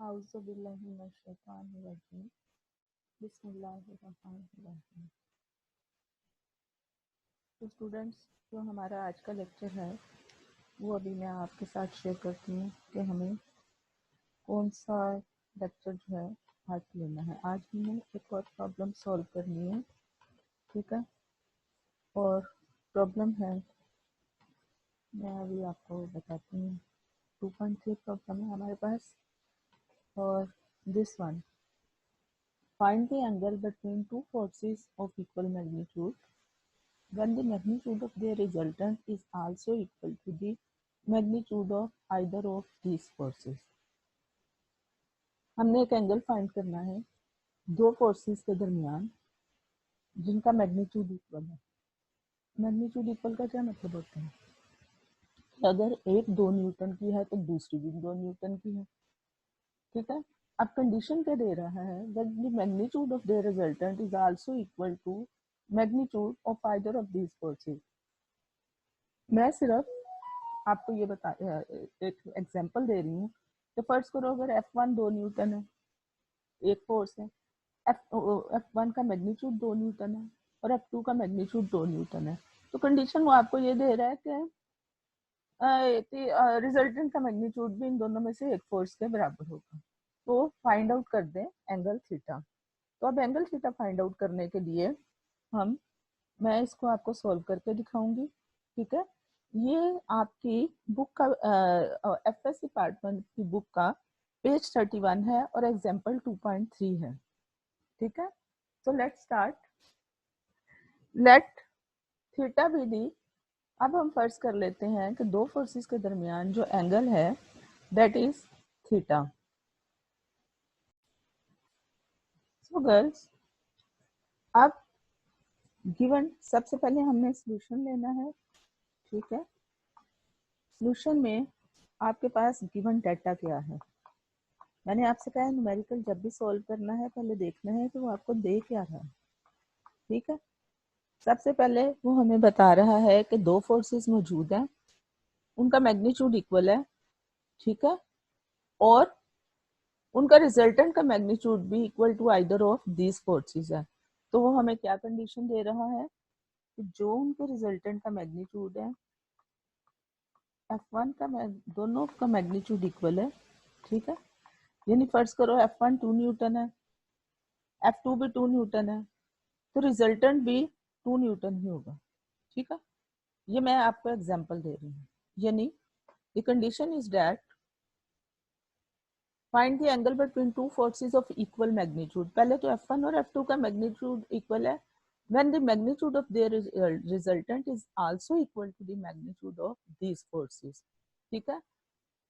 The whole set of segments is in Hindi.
औज़ुबिल्लाहिमिनश्शैतानिर्रजीम बिस्मिल्लाहिर्रहमानिर्रहीम। तो स्टूडेंट्स, जो हमारा आज का लेक्चर है वो अभी मैं आपके साथ शेयर करती हूँ कि हमें कौन सा लेक्चर जो है आज लेना है। आज हमें एक और प्रॉब्लम सॉल्व करनी है, ठीक है। और प्रॉब्लम है, मैं अभी आपको बताती हूँ, 2.3 प्रॉब्लम है हमारे पास। और this one, find the angle between two forces of equal magnitude when the magnitude of their resultant is also equal to the magnitude of either of these forces। हमने एक एंगल फाइंड करना है दो फोर्सेस के दरमियान जिनका मैग्नीट्यूड इक्वल है। मैग्नीट्यूड इक्वल का क्या मतलब होता है कि अगर एक 2 न्यूटन की है तो दूसरी भी 2 न्यूटन की है, ठीक है। अब कंडीशन क्या दे रहा है, that the magnitude of their resultant is also equal to magnitude of either of these forces. मैं सिर्फ आपको ये बता एक एग्जांपल दे रही हूँ। तो फर्ज करो अगर F1 2 न्यूटन है, एक फोर्स है, F1 का मैग्नीट्यूड 2 न्यूटन है और F2 का मैग्नीट्यूड 2 न्यूटन है। तो कंडीशन वो आपको ये दे रहा है कि रिजल्टेंट का मैग्नीट्यूड भी इन दोनों में से एक फोर्स के बराबर होगा। तो फाइंड आउट कर दें एंगल थीटा। तो अब एंगल थीटा फाइंड आउट करने के लिए मैं इसको आपको सॉल्व करके दिखाऊंगी, ठीक है। ये आपकी बुक का एफएससी पार्ट 1 की बुक का पेज 31 है और एग्जाम्पल 2.3 है, ठीक है। So let start. Late theta be the. अब हम फर्ज कर लेते हैं कि दो फोर्सेस के दरमियान जो एंगल है that is theta. So girls, अब गिवन सबसे पहले हमने सॉल्यूशन लेना है, ठीक है। सॉल्यूशन में आपके पास गिवन डाटा क्या है। मैंने आपसे कहा है न्यूमेरिकल जब भी सॉल्व करना है पहले देखना है कि वो आपको दे क्या रहा है, ठीक है। सबसे पहले वो हमें बता रहा है कि दो फोर्सेस मौजूद हैं, उनका मैग्नीट्यूड इक्वल है, ठीक है, और उनका रिजल्टेंट का मैग्नीट्यूड भी equal to either of these forces है। तो वो हमें क्या कंडीशन दे रहा है कि जो उनके रिजल्टेंट का मैग्नीट्यूड है F1 का दोनों का मैग्नीट्यूड इक्वल है, ठीक है। यानी फर्ज करो F1 2 न्यूटन है, F2 भी 2 न्यूटन है, तो रिजल्टेंट भी 2 न्यूटन ही होगा, ठीक है। ये मैं आपको एग्जांपल दे रही हूँ। यानी the condition is that find the angle between two forces of equal magnitude. पहले तो F1 और F2 का मैग्नीट्यूड इक्वल है when the magnitude of their resultant is also equal to the magnitude of these forces, ठीक है।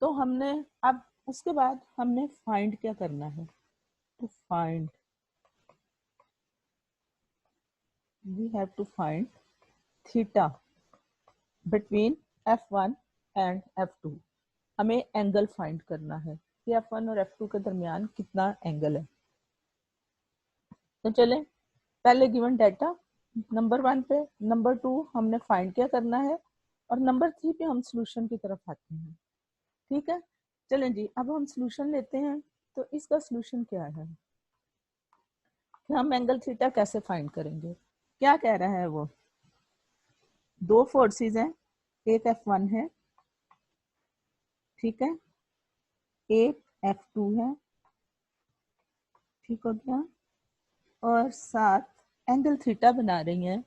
तो हमने अब उसके बाद हमने फाइंड क्या करना है, to find we have to find theta between F1 and F2। हमें एंगल फाइंड करना है कि F1 और F2 के दरमियान कितना एंगल है। तो चले पहले गिवन डाटा नंबर 1 पे, नंबर 2 हमने फाइंड क्या करना है, और नंबर 3 पे हम सॉल्यूशन की तरफ आते हैं, ठीक है। चलें जी, अब हम सॉल्यूशन लेते हैं। तो इसका सॉल्यूशन क्या है कि हम एंगल थीटा कैसे फाइंड करेंगे। क्या कह रहा है वो, दो फोर्सेस हैं, एक F1 है, ठीक है, एक F2 है, ठीक हो गया, और साथ एंगल थीटा बना रही हैं,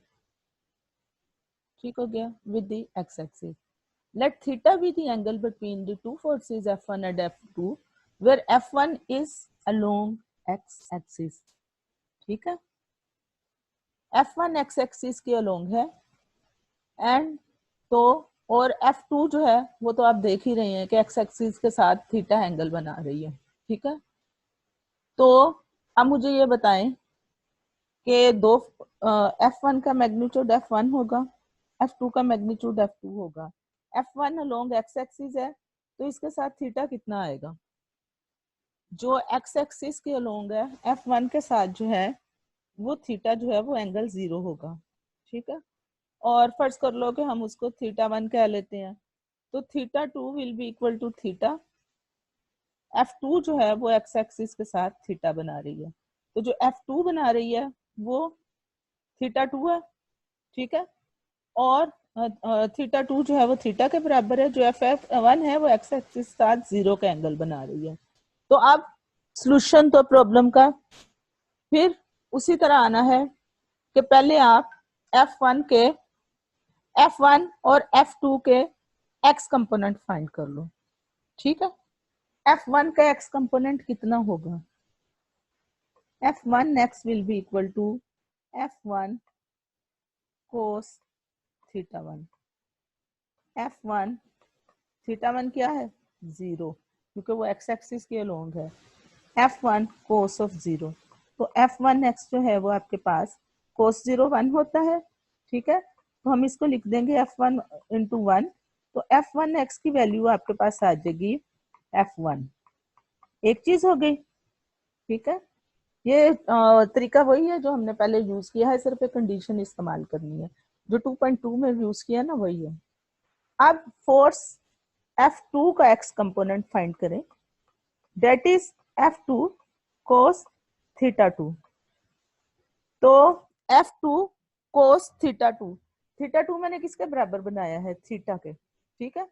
ठीक हो गया, with the x axis. Let theta be the angle between the two forces F1 and F2 where F1 is along x axis, ठीक है। F1 एक्स एक्सिस के अलोंग है एंड तो, और F2 जो है वो तो आप देख ही रहे हैं कि एक्स एक्सिस के साथ थीटा एंगल बना रही है, ठीक है। तो अब मुझे ये बताएं कि दो F1 का मैग्नीट्यूड F1 होगा, F2 का मैग्नीट्यूड F2 होगा। F1 अलोंग एक्स एक्सिस है तो इसके साथ थीटा कितना आएगा, जो एक्स एक्सिस के अलोंग है F1 के साथ जो है वो थीटा जो है वो एंगल 0 होगा, ठीक है। और फर्ज कर लो कि हम उसको थीटा 1 कह लेते हैं, तो theta 2 will be equal to theta F2 जो है वो एक्स एक्सिस के साथ थीटा बना रही है, तो जो F2 बना रही है वो थीटा 2 है, ठीक है, और थीटा 2 जो है वो थीटा के बराबर है, जो F1 है वो एक्स एक्सिस के साथ 0 का एंगल बना रही है। तो अब सॉल्यूशन तो प्रॉब्लम का फिर उसी तरह आना है कि पहले आप F1 और F2 के एक्स कंपोनेंट फाइंड कर लो, ठीक है। F1 का एक्स कंपोनेंट कितना होगा? F1 x will be equal to F1 cos theta 1। F1 theta 1 क्या है? 0, क्योंकि वो एक्स एक्सिस के अलोंग है। F1 cos of 0, तो F1 x जो है वो आपके पास cos 0 1 होता है, ठीक है, तो हम इसको लिख देंगे F1 into 1, तो F1 x की वैल्यू आपके पास आ जाएगी F1। एक चीज हो गई, ठीक है। ये तरीका वही है जो हमने पहले यूज किया है, सिर्फ एक कंडीशन इस्तेमाल करनी है, जो 2.2 में यूज किया ना वही है। अब फोर्स F2 का एक्स कंपोनेंट फाइंड करें, that is F2 cos theta 2। तो F2 cos थीटा 2 मैंने किसके बराबर बनाया है? थीटा के, ठीक है।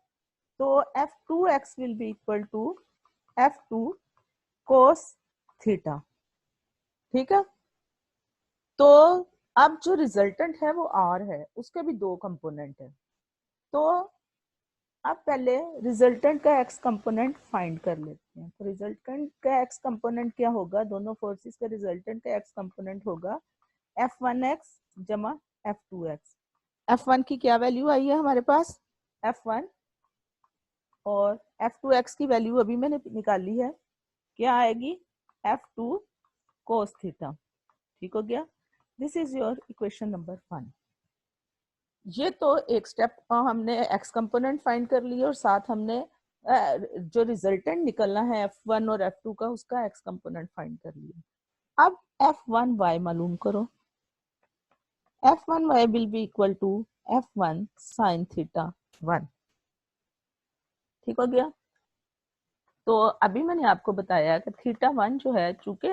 तो F2x will be equal to F2 cos theta, ठीक है। तो अब जो रिजल्टेंट है वो R है, उसके भी दो कंपोनेंट है, तो अब पहले रिजल्टेंट का एक्स कंपोनेंट फाइंड कर लेते हैं। तो रिजल्टेंट का एक्स कंपोनेंट क्या होगा? दोनों फोर्सेस का रिजल्टेंट का एक्स कंपोनेंट होगा F1x जमा F2x। F1 की क्या वैल्यू आई है हमारे पास? F1, और F2x की वैल्यू अभी मैंने निकाली है, क्या आएगी? F2 cos थीटा, ठीक हो गया। This is your equation number 1। ये तो एक स्टेप हमने एक्स कंपोनेंट फाइंड कर लिया और साथ हमने जो रिजल्टेंट निकलना है F1 और F2 का, उसका एक्स कंपोनेंट फाइंड कर लिया। अब F1y मालूम करो। F1y will be equal to F1 sin theta 1, ठीक हो गया। तो अभी मैंने आपको बताया कि थीटा 1 जो है, चूंकि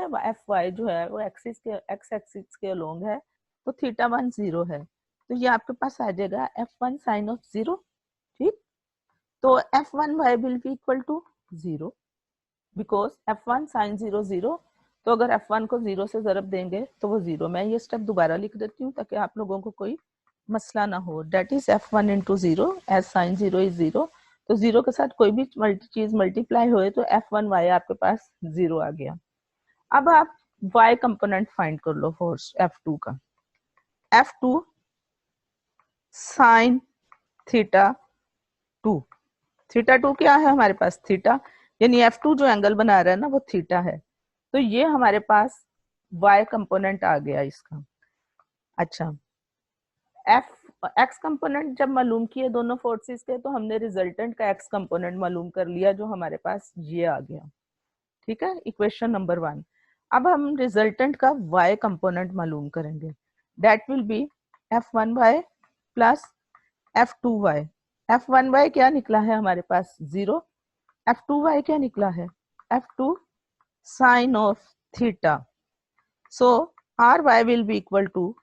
Fy जो है वो एक्स एक्सिस के अलोंग है, तो थीटा 1 0 है, तो ये आपके पास आ जाएगा F1 साइन ऑफ 0, ठीक। तो F1y will be equal to 0, because F1 sine 0 0, तो अगर F1 को 0 से ज़रब देंगे तो वो 0। मैं ये स्टेप दोबारा लिख देती हूँ ताकि आप लोगों को कोई मसला ना हो। That is F1 into 0 as sine 0 is 0, तो 0 के साथ कोई भी चीज मल्टीप्लाई होए तो F1y आपके पास 0 आ गया। अब आप y कंपोनेंट फाइंड कर लो फोर्स F2 का। F2 साइन थीटा 2, थीटा 2 क्या है हमारे पास? थीटा, यानी F2 जो एंगल बना रहा है ना वो थीटा है, तो ये हमारे पास y कंपोनेंट आ गया इसका। अच्छा, एक्स कंपोनेंट जब मालूम किए दोनों फोर्सेस के, तो हमने रिजल्टेंट का एक्स कंपोनेंट मालूम कर लिया, जो हमारे पास ये आ गया, ठीक है, इक्वेशन नंबर 1। अब हम रिजल्टेंट का y कंपोनेंट मालूम करेंगे, that will be F1y plus F2y। F1y क्या निकला है हमारे पास? 0। F2y क्या निकला है? F2 sine of theta. So Ry will be equal to